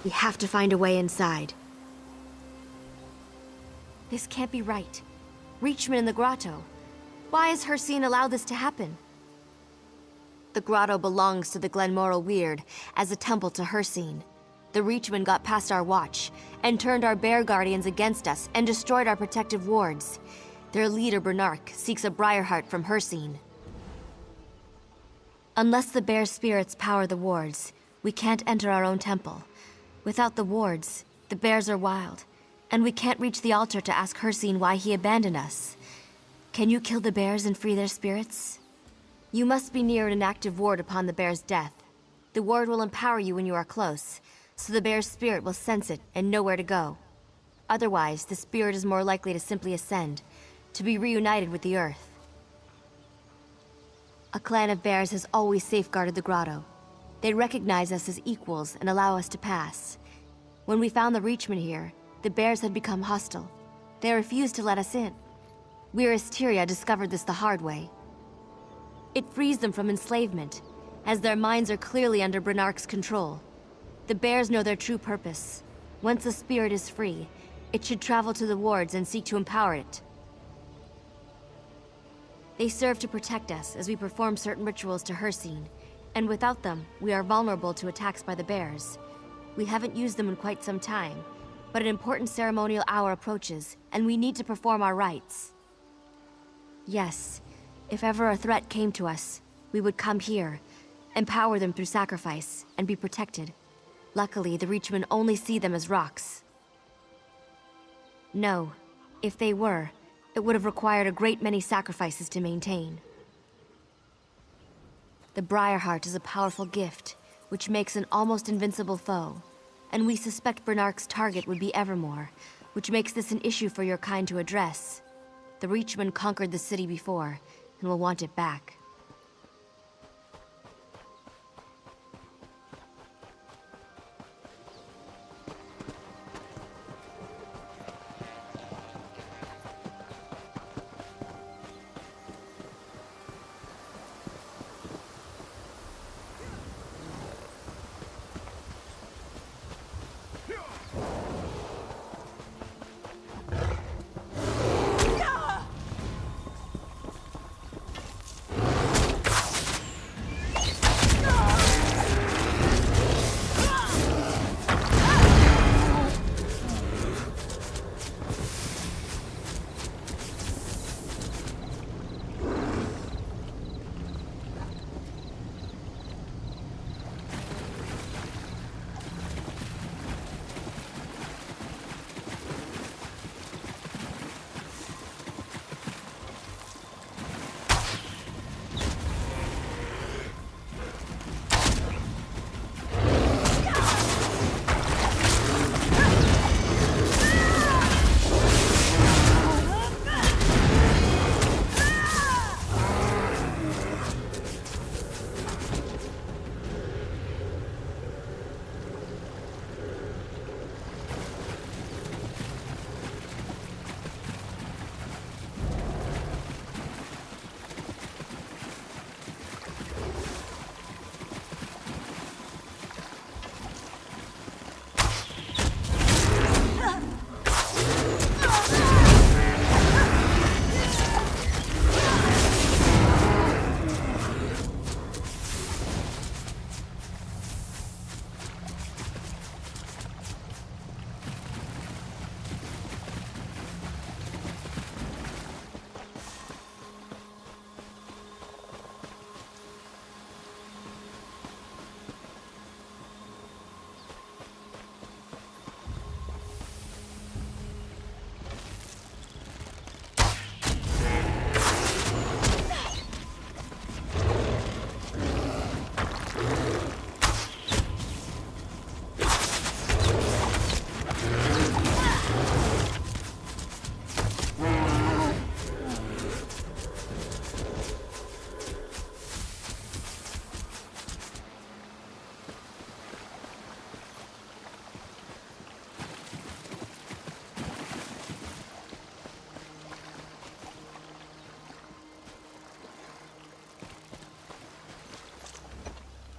We have to find a way inside. This can't be right. Reachman in the grotto. Why has Hircine allowed this to happen? The grotto belongs to the Glenmoral Weird as a temple to Hircine. The Reachman got past our watch and turned our bear guardians against us and destroyed our protective wards. Their leader, Bernark, seeks a Briarheart from Hircine. Unless the bear spirits power the wards, we can't enter our own temple. Without the wards, the bears are wild, and we can't reach the altar to ask Hircine why he abandoned us. Can you kill the bears and free their spirits? You must be near an inactive ward upon the bear's death. The ward will empower you when you are close, so the bear's spirit will sense it and know where to go. Otherwise, the spirit is more likely to simply ascend, to be reunited with the earth. A clan of bears has always safeguarded the grotto. They recognize us as equals and allow us to pass. When we found the Reachman here, the bears had become hostile. They refused to let us in. We Asteria discovered this the hard way. It frees them from enslavement, as their minds are clearly under Bernark's control. The bears know their true purpose. Once the spirit is free, it should travel to the wards and seek to empower it. They serve to protect us as we perform certain rituals to Hircine, and without them, we are vulnerable to attacks by the bears. We haven't used them in quite some time, but an important ceremonial hour approaches, and we need to perform our rites. Yes, if ever a threat came to us, we would come here, empower them through sacrifice, and be protected. Luckily, the Reachmen only see them as rocks. No, if they were, it would have required a great many sacrifices to maintain. The Briarheart is a powerful gift, which makes an almost invincible foe, and we suspect Bernark's target would be Evermore, which makes this an issue for your kind to address. The Reachmen conquered the city before, and will want it back.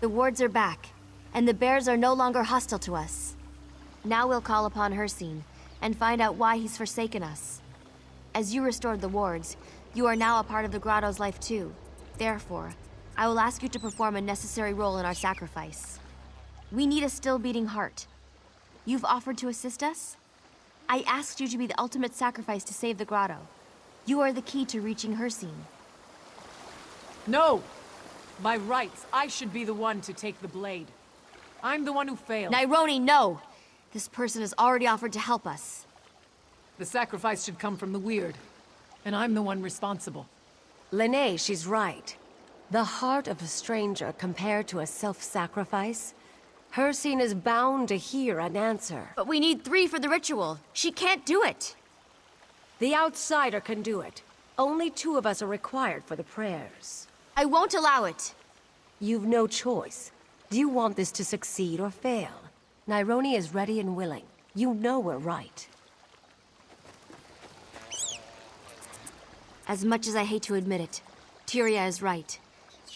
The wards are back, and the bears are no longer hostile to us. Now we'll call upon Hircine and find out why he's forsaken us. As you restored the wards, you are now a part of the grotto's life too. Therefore, I will ask you to perform a necessary role in our sacrifice. We need a still-beating heart. You've offered to assist us? I asked you to be the ultimate sacrifice to save the grotto. You are the key to reaching Hircine. No! By rights, I should be the one to take the blade. I'm the one who failed. Nyroni, no! This person has already offered to help us. The sacrifice should come from the Weird, and I'm the one responsible. Lene, she's right. The heart of a stranger compared to a self-sacrifice? Hircine is bound to hear an answer. But we need 3 for the ritual. She can't do it. The outsider can do it. Only 2 of us are required for the prayers. I won't allow it. You've no choice. Do you want this to succeed or fail? Nyroni is ready and willing. You know we're right. As much as I hate to admit it, Tyria is right.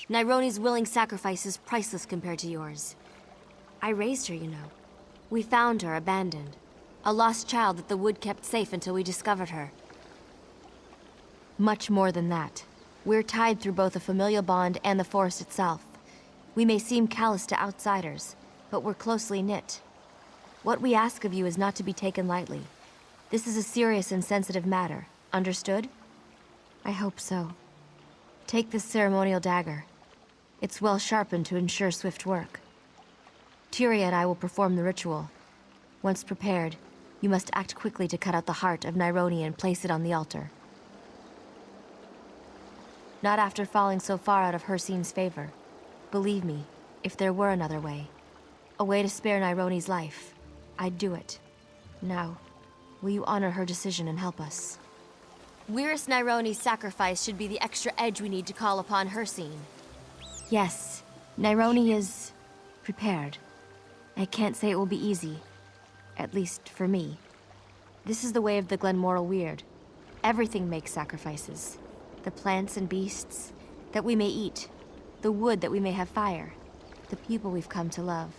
Nyroni's willing sacrifice is priceless compared to yours. I raised her, you know. We found her abandoned. A lost child that the wood kept safe until we discovered her. Much more than that. We're tied through both a familial bond and the forest itself. We may seem callous to outsiders, but we're closely knit. What we ask of you is not to be taken lightly. This is a serious and sensitive matter. Understood? I hope so. Take this ceremonial dagger. It's well sharpened to ensure swift work. Tyria and I will perform the ritual. Once prepared, you must act quickly to cut out the heart of Nyroni and place it on the altar. Not after falling so far out of Hircine's favor. Believe me, if there were another way, a way to spare Nyroni's life, I'd do it. Now, will you honor her decision and help us? Wyrus Nyroni's sacrifice should be the extra edge we need to call upon Hircine. Yes, Nyroni is prepared. I can't say it will be easy. At least, for me. This is the way of the Glenmoral Weird. Everything makes sacrifices. The plants and beasts that we may eat. The wood that we may have fire. The people we've come to love.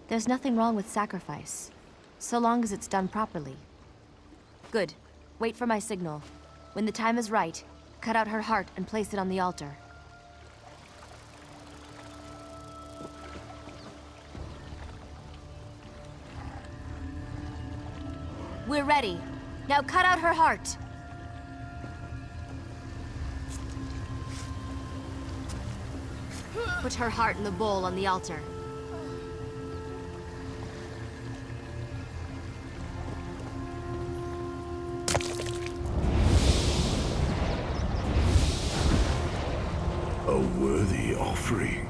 There's nothing wrong with sacrifice, so long as it's done properly. Good. Wait for my signal. When the time is right, cut out her heart and place it on the altar. We're ready. Now cut out her heart. Put her heart in the bowl on the altar. A worthy offering.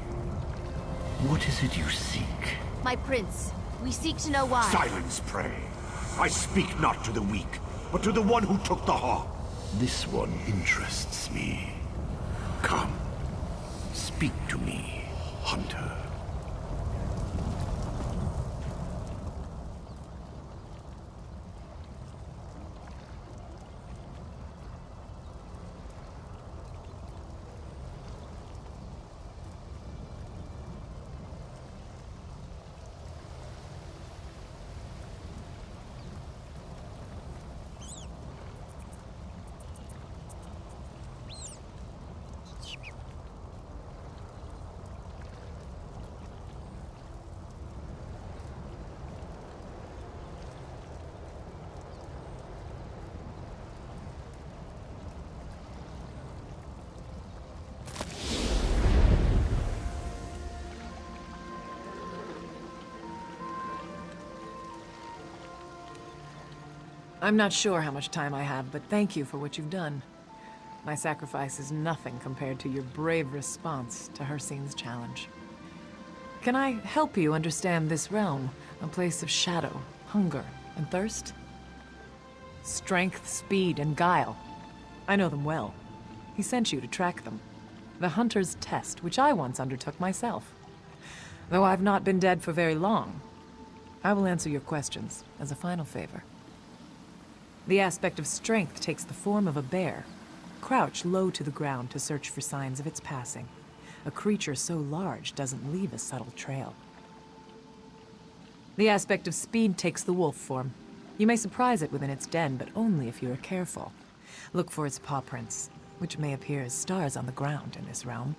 What is it you seek? My prince, we seek to know why. Silence, pray. I speak not to the weak, but to the one who took the heart. This one interests me. Come, speak to me, hunter. I'm not sure how much time I have, but thank you for what you've done. My sacrifice is nothing compared to your brave response to Hircine's challenge. Can I help you understand this realm, a place of shadow, hunger, and thirst? Strength, speed, and guile. I know them well. He sent you to track them. The Hunter's Test, which I once undertook myself. Though I've not been dead for very long, I will answer your questions as a final favor. The aspect of strength takes the form of a bear, crouched low to the ground to search for signs of its passing. A creature so large doesn't leave a subtle trail. The aspect of speed takes the wolf form. You may surprise it within its den, but only if you are careful. Look for its paw prints, which may appear as stars on the ground in this realm.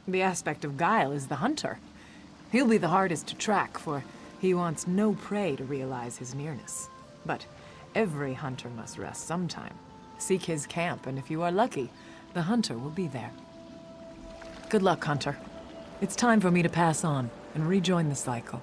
The aspect of guile is the hunter. He'll be the hardest to track, for he wants no prey to realize his nearness. But every hunter must rest sometime. Seek his camp, and if you are lucky, the hunter will be there. Good luck, Hunter. It's time for me to pass on and rejoin the cycle.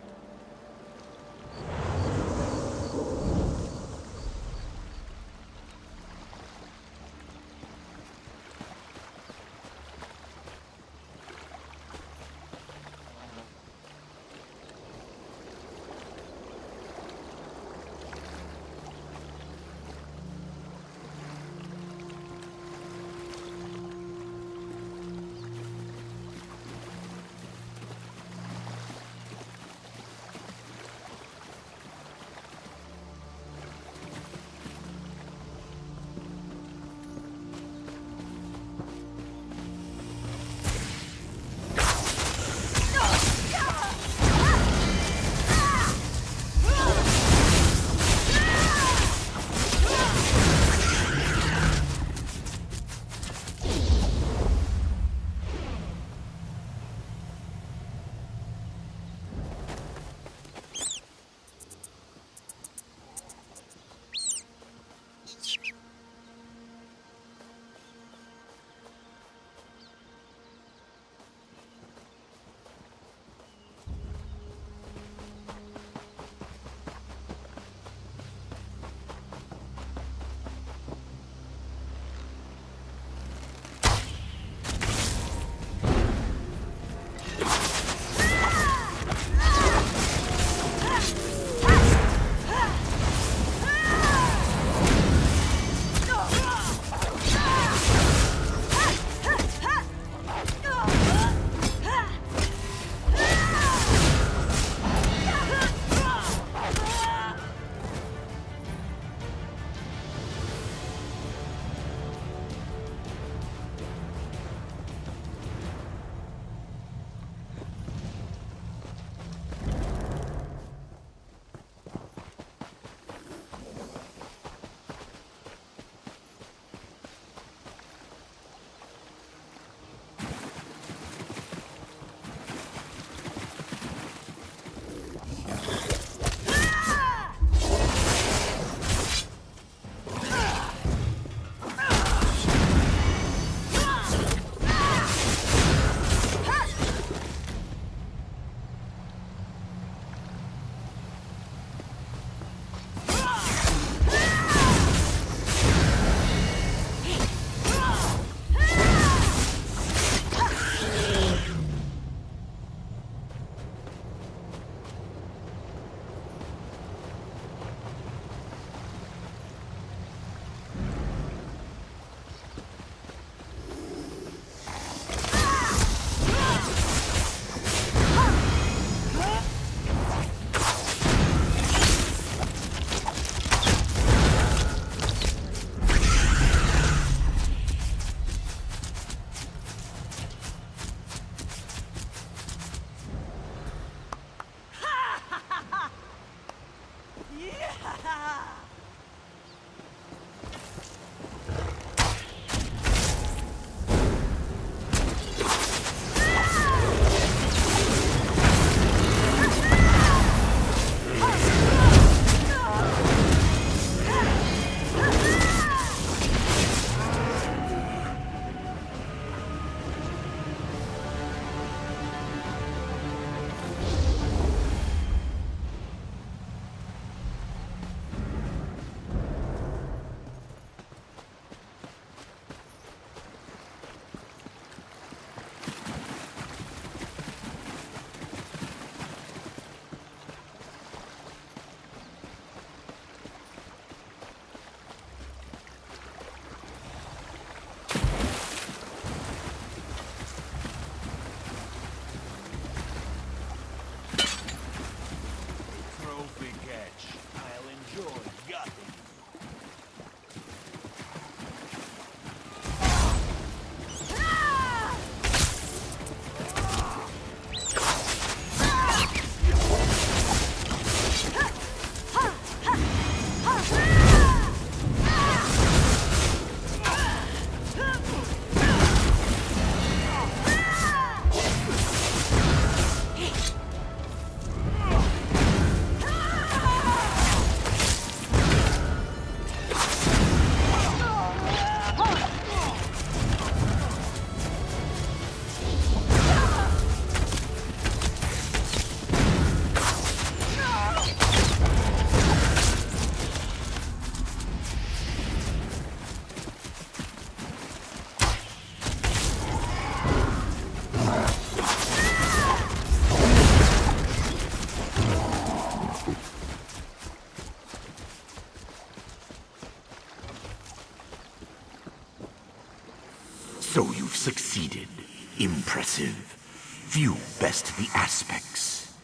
impressive. Few best the aspects.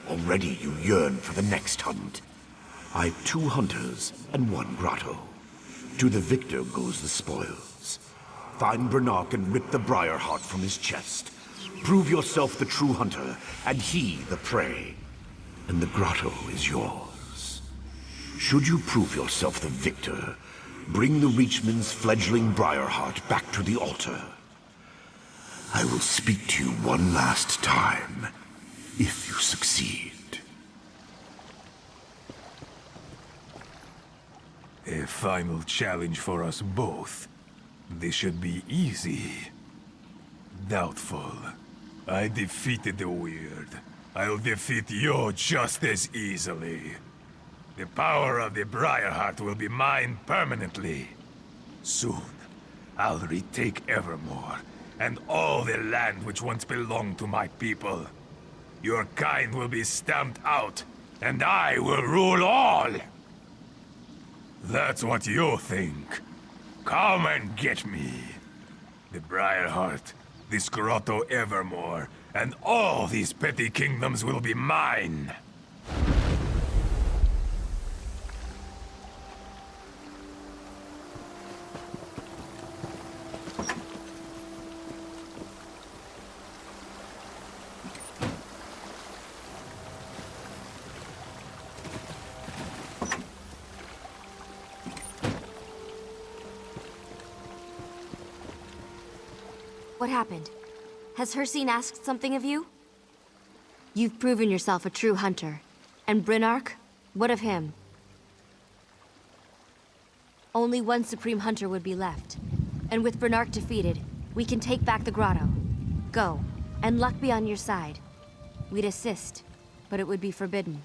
Already you yearn for the next hunt. I've 2 hunters and 1 grotto. To the victor goes the spoils. Find Bernark and rip the briar heart from his chest. Prove yourself the true hunter, and he the prey. And the grotto is yours. Should you prove yourself the victor, bring the Reachman's fledgling briar heart back to the altar. I will speak to you one last time, if you succeed. A final challenge for us both. This should be easy. Doubtful. I defeated the Weird. I'll defeat you just as easily. The power of the Briarheart will be mine permanently. Soon, I'll retake Evermore, and all the land which once belonged to my people. Your kind will be stamped out, and I will rule all! That's what you think. Come and get me. The Briarheart, this Grotto Evermore, and all these petty kingdoms will be mine. What happened? Has Hirsine asked something of you? You've proven yourself a true hunter. And Brynark? What of him? Only one Supreme Hunter would be left. And with Brynark defeated, we can take back the grotto. Go, and luck be on your side. We'd assist, but it would be forbidden.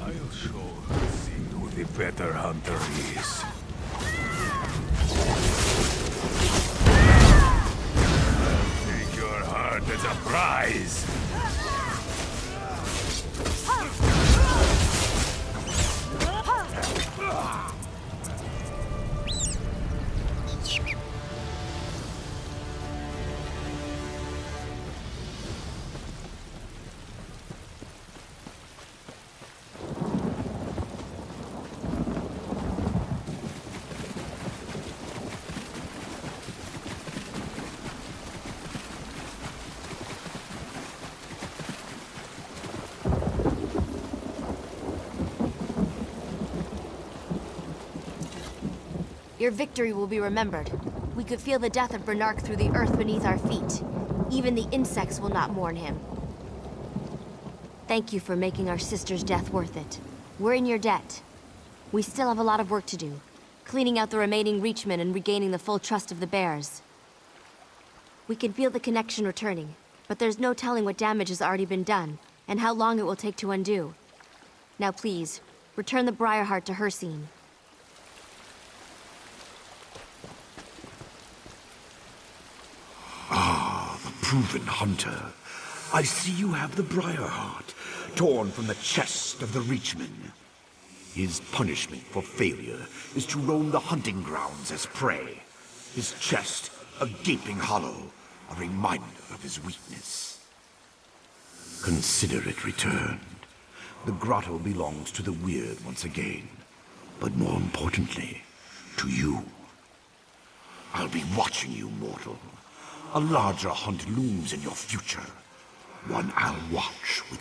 I'll show Hirsine who the better hunter is. Take your heart as a prize! Your victory will be remembered. We could feel the death of Brynark through the earth beneath our feet. Even the insects will not mourn him. Thank you for making our sister's death worth it. We're in your debt. We still have a lot of work to do, cleaning out the remaining Reachmen and regaining the full trust of the Bears. We can feel the connection returning, but there's no telling what damage has already been done, and how long it will take to undo. Now please, return the Briarheart to Hirsine. The proven hunter. I see you have the Briarheart, torn from the chest of the Reachman. His punishment for failure is to roam the hunting grounds as prey. His chest, a gaping hollow, a reminder of his weakness. Consider it returned. The grotto belongs to the Weird once again, but more importantly, to you. I'll be watching you, mortal. A larger hunt looms in your future. One I'll watch with